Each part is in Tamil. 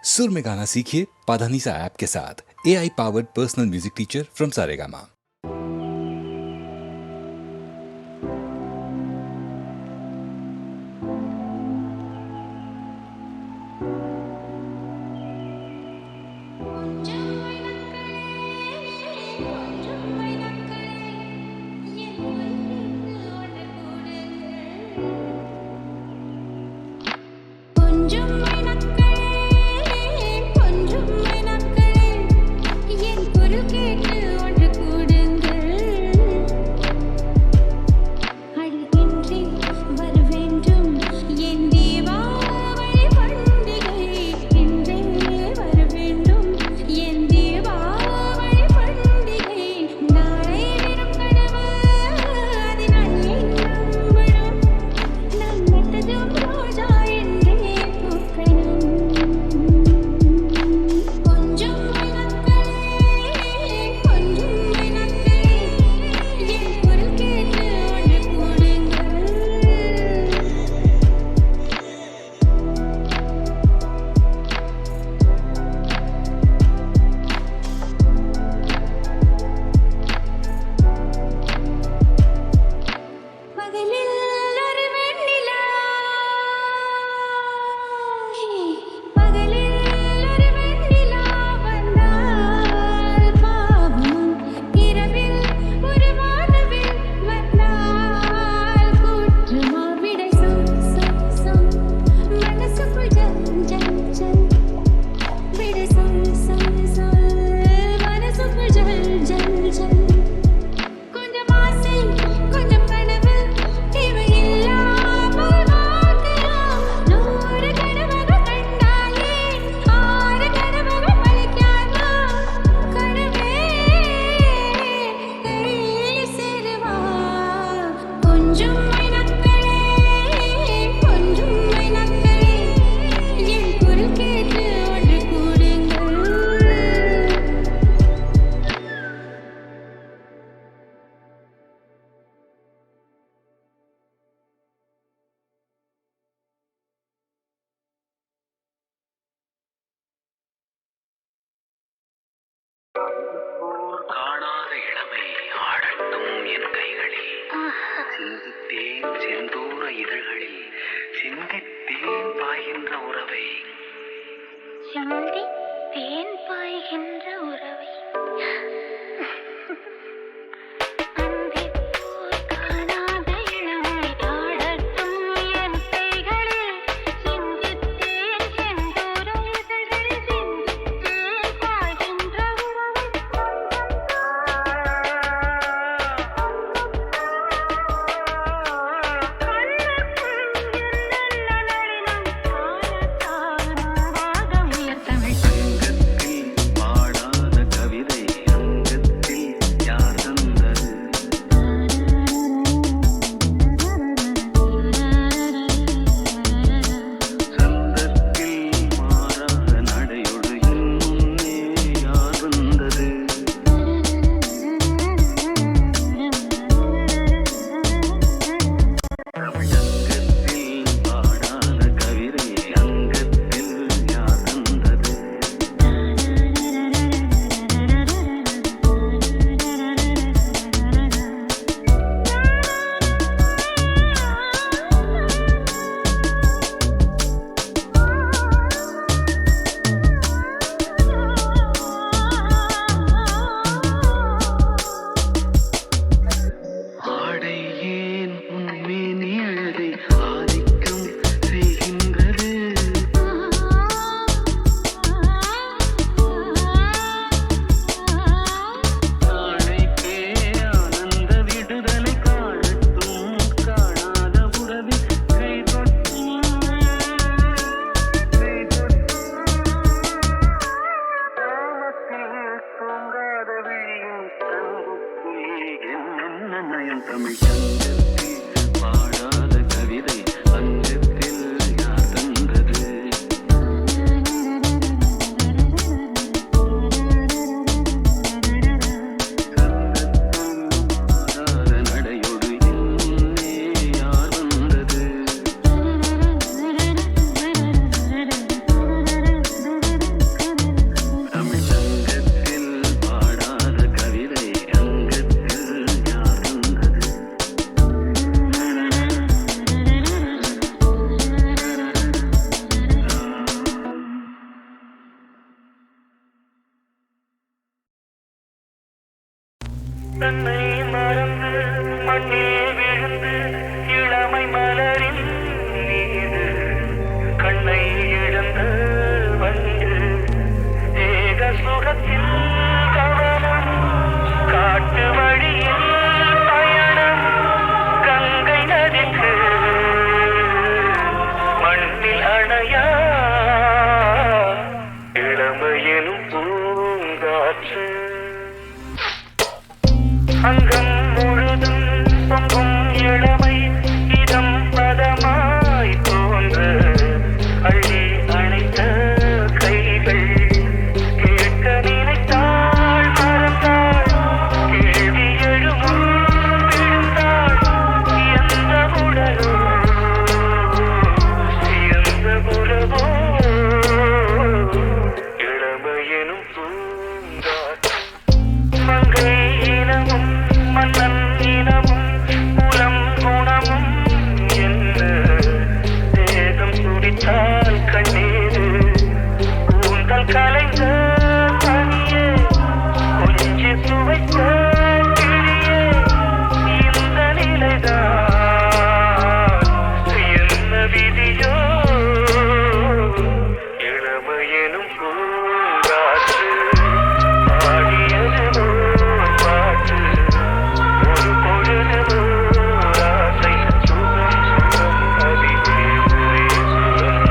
सुर में गाना सीखिए पाधानीसा ऐप के साथ। AI powered personal music teacher from Saregama. தன்னை மறந்து மண்ணில் விழுந்து இளமை மலரின் மீது கண்ணை இழந்த வந்து ஏக சுகத்தில் கவனம் காட்டு வழியில் பயணம் கங்கை நதிக்கு மண்ணில் அணையா இளமையெனும் பூங்காற்று அங்கம் முழுதும் பொங்கும் இளமை இதம் பதமாய் தோன்ற அள்ளி அணைத்த கைகள் கேட்க நினைத்தாள் மறந்தாள் கேள்வி எழுமும் விழுந்தாள் எந்த உடலோ எந்த உறவோ இளமையெனும் பூங்காற்று மங்கை இனமும் மன்னன் இனமும் குலம் குணமும் என்ன தேகம் துடித்தால் கண்ணீரு கூந்தல் கலைந்த தனியே கொஞ்சி சுவைத்த கிளியே இந்த நிலைதான் என்ன விதியோ இளமையெனும் பூங்காற்று பாடியது பாட்டு ஒரு பொழுது ஆசை சுகம் சுகம் அதிலே ஒரே சுகம்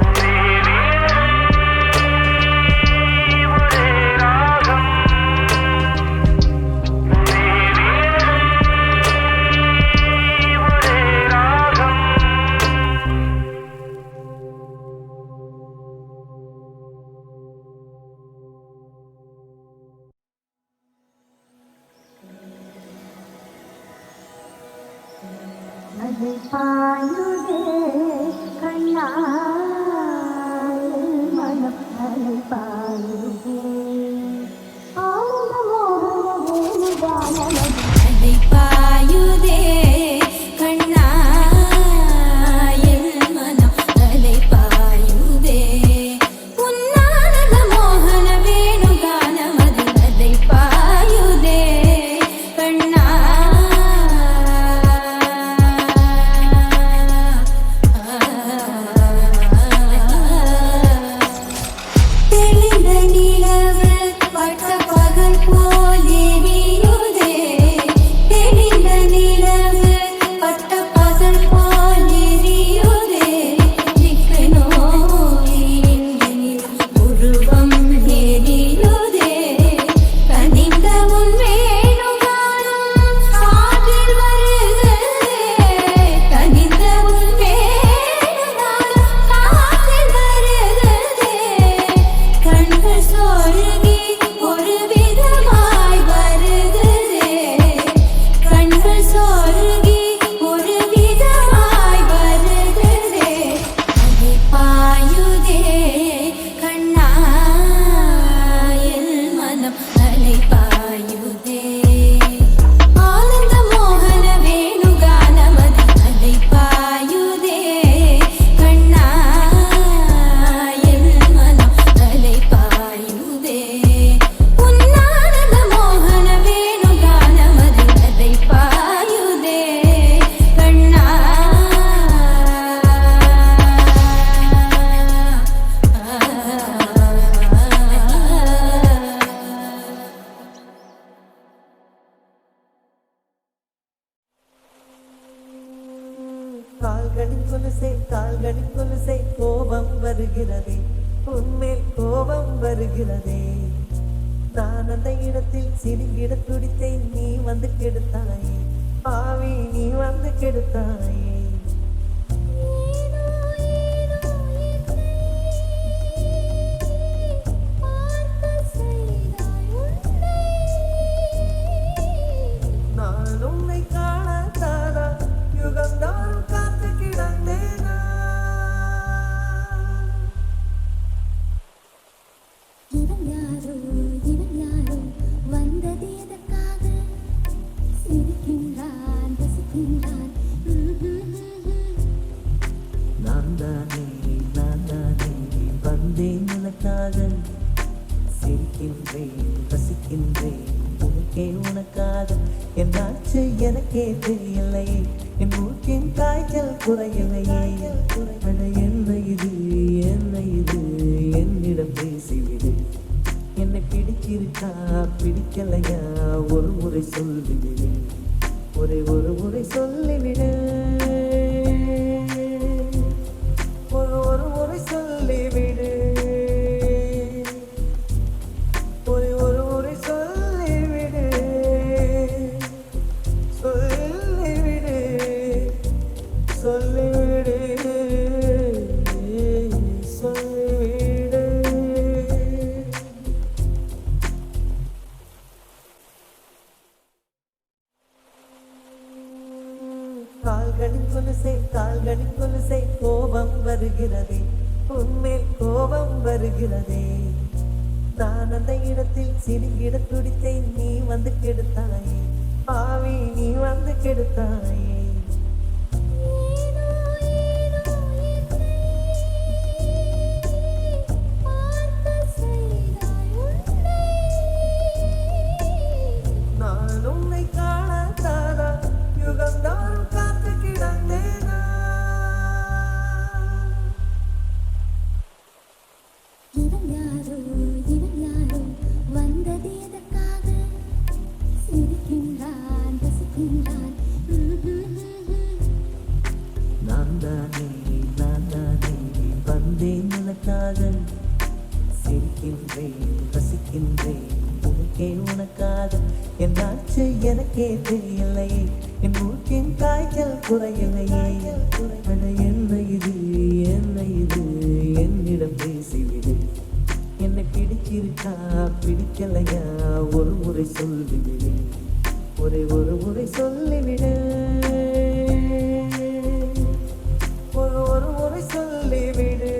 ஒரே ராகம் ஒரே ராகம் அதை பாயுதே கண்ணா மனம் அதை பாயுதே ஆனந்த மோகன வேணுகானம் அதை பாயுதே கண்ணா மனம் அதை பாயுதே உன்னானந்த மோகன வேணுகானம் அதை பாயுதே கண்ணா தெளிந்த நிலவு பட்ட பகல் போல் எரியுதே தெளிந்த நிலவு பட்ட பகல் போல் எரியுதே நிக்கு நோயின் உருவம் எரியுதே கனிந்த உன் வேணுகானம் காற்றில் வருகிறதே கனிந்த உன் வேணுகானம் காற்றில் வருகிறதே கண்கள் சொருகி ஒரு விதமாய் வருகிறதே கண்கள் சொருகி ஒரு விதமாய் வருகிறதே அதை பாயுதே கண்ணா என் மனம் அலை பாயுதே ஆனந்த மோகன வேணுகானம் அதை பாயுதே கண்ணா என் மனம் அலை பாயுதே உன்னானந்த மோகன வேணுகானம் அதை பாயுதே கண்ணா கால்களின் கொலுசை கோபம் வருகிறதே உன்மேல் கோபம் வருகிறதே நான் அந்த இடத்தில் சிறுகிட துடித்தேன் நீ வந்து கெடுத்தாயே பாவி நீ வந்து கெடுத்தாயே நான் உன்னை காணத்தானா யுகந்தான் காத்து கிடந்தேனா இவன் யாரோ வந்தது எதற்காக சிரிக்கின்றான் ரசிக்கின்றான் நான் தானே வந்தேன் உனக்காக சிரிக்கின்றேன் ரசிக்கின்றேன் உனக்கே உனக்காக என்னாச்சு எனக்கே தெரியலையே என் மூக்கின் காய்ச்சல் குறையலையே அட என்ன இது என்னிடம் பேசிவிடு என்னை பிடிச்சிருக்கா பிடிக்கலையா ஒரு முறை சொல்லிவிடு ஒரு முறை சொல்லிவிடு ஒரு முறை சொல்லிவிடு ஒரு முறை சொல்லிவிடு சொல்லிவிடு சொல்லிவிடு சொல்லிவிடு கால்களின் கொலுசை கோபம் வருகிறதே உன்மேல் கோபம் வருகிறதே நான் அந்த இடத்தில் சிறுகிட துடித்தேன் நீ வந்து கெடுத்தாயே ஆவி நீ வந்து கெடுத்தாயே நான் உன்னை காணத்தானா யுகந்தாரும் காத்து கிடந்தேனா இவன் யாரோ வந்தது எதற்காக சிரிக்கின்றான் ரசிக்கின்றான் நான் தானே வந்தேன் உனக்காக சிரிக்கின்றேன் ரசிக்கின்றேன் உனக்கே உனக்காக என்னாச்சு எனக்கே தெரியலையே என் மூக்கின் காய்ச்சல் குறையலையே அட என்ன இது என்னிடம் பேசிவிடு என்னை பிடிச்சிருக்கா பிடிக்கலையா ஒரு முறை சொல்லிவிடு ஒரு முறை சொல்லிவிடு ஒரு முறை சொல்லிவிடு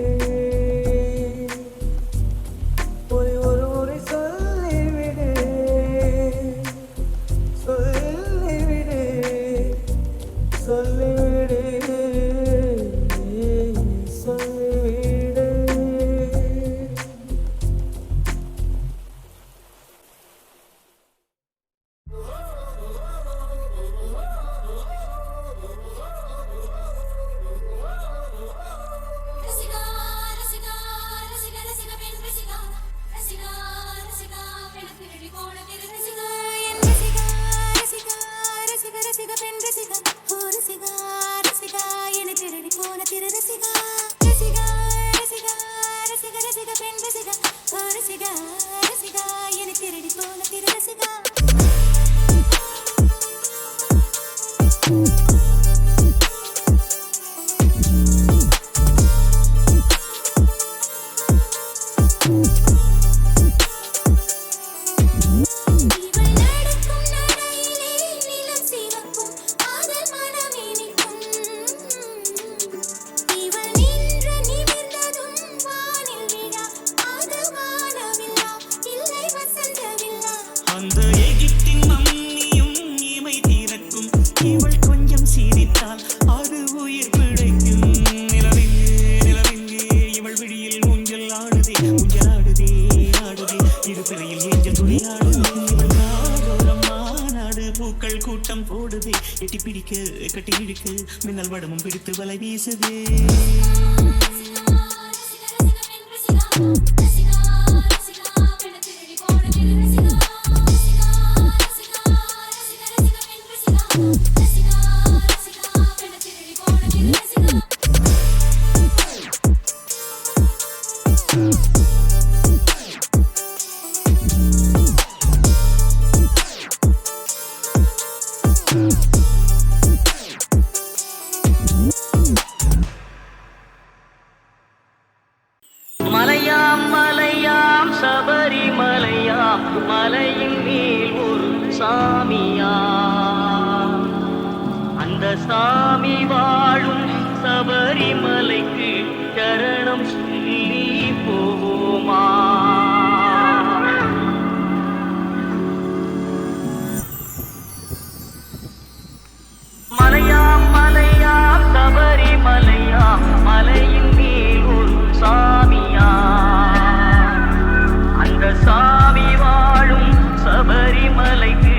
ஒரு முறை சொல்லிவிடு சொல்லிவிடு சொல்லிவிடு சொல்லிவிடு ரசிகா ரசிகா ரசிகா ரசிகா பெண் ரசிகா ரசிகா ரசிகா பெண் திருடி போன திரு ரசிகா என் ரசிகா ரசிகா ரசிகா ரசிகா பெண் ரசிகா ஓ ரசிகா ரசிகா என் திருடி போன திரு ரசிகா ரசிகா ரசிகா ரசிகா ரசிகா பெண் ரசிகா ஓ ரசிகா ரசிகா என் திருடி போன திரு ரசிகா இவள் நடக்கும் நடையிலே நிலம் சிவக்கும் ஆதல் மனம் இனிக்கும் இவள் நின்று நிமிர்ந்ததும் வானில் விழா அது வானவில்லா இல்லை வசந்தவில்லா அந்த எகிப்தின் மம்மியும் இமை திறக்கும் இவள் கொஞ்சம் சிரித்தால் அது உயிர் பிழைக்கும் நிலவெங்கே இவள் விழியில் ஊஞ்சல் ஆடுதே ஆடுதே இரு பிறையில் ஏஞ்சல் துணியாடுதே இவள் காதோரம் மாநாடு பூக்கள் கூட்டம் போடுதே எட்டி பிடிக்க கட்டி இழுக்க மின்னல் வடமும் பிடித்து வலை வீசுதே மலையாம் சபரிமலையாம் மலையின் மேல் ஒரு சாமியா அந்த சாமி வாழும் சபரிமலைக்கு சரணம் சொல்லி போவோமா மலையாம் சபரிமலையாம் மலையின் மேல் ஒரு சாமியா அந்த சாமி வாழும் சபரிமலைக்கு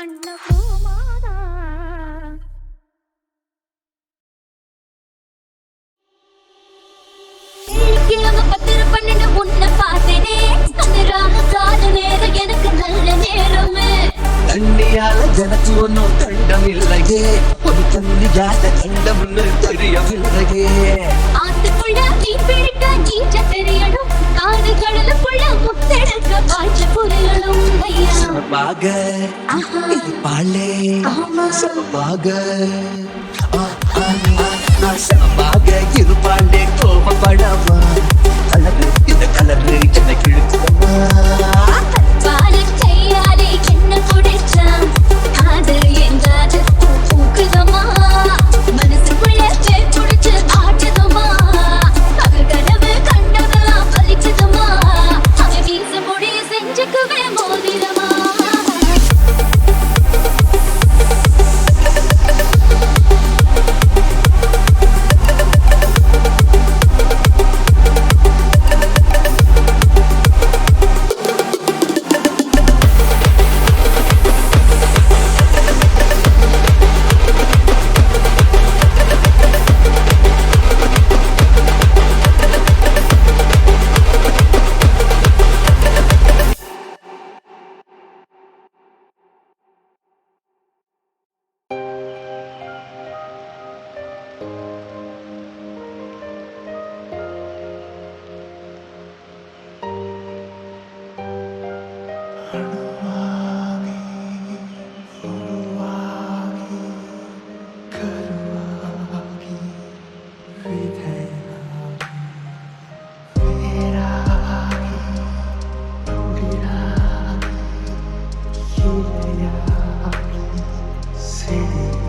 வண்ண பூமாதா கிழமை 10-12 உன்னை பார்த்தேனே அந்த ராகாத நேரம் எனக்கு நல்ல நேரமே தண்ணியால ஜனக்கு ஒன்னும் தண்டமில்லையே ஒரு தண்ணியால தண்டம்னு தெரியவில்லையே ஆத்துக்குள்ள நீ பிடிக்க நீச்ச தெரியணும் காது கடலுக்குள்ள முத்தெடுக்க பாய்ச்ச புரியணும் ஐயா சமமாக இது பாலே சமமாக சமமாக இருப்பாண்டே கோபப்படவா கலரு இந்த கலரு என்னை கிழக்குமா பாலச் செய்யாதே என்ன குடிச்சான் காதல் என்றாது பூக்குதமா மனசுக்குள்ள பேர் புடிச்சு ஆட்டுதுமா பகல் கனவு கண்டதெல்லாம் பலிக்குதுமா அவன் வீச முடிய செஞ்சுக்குவே மோதிரமா Say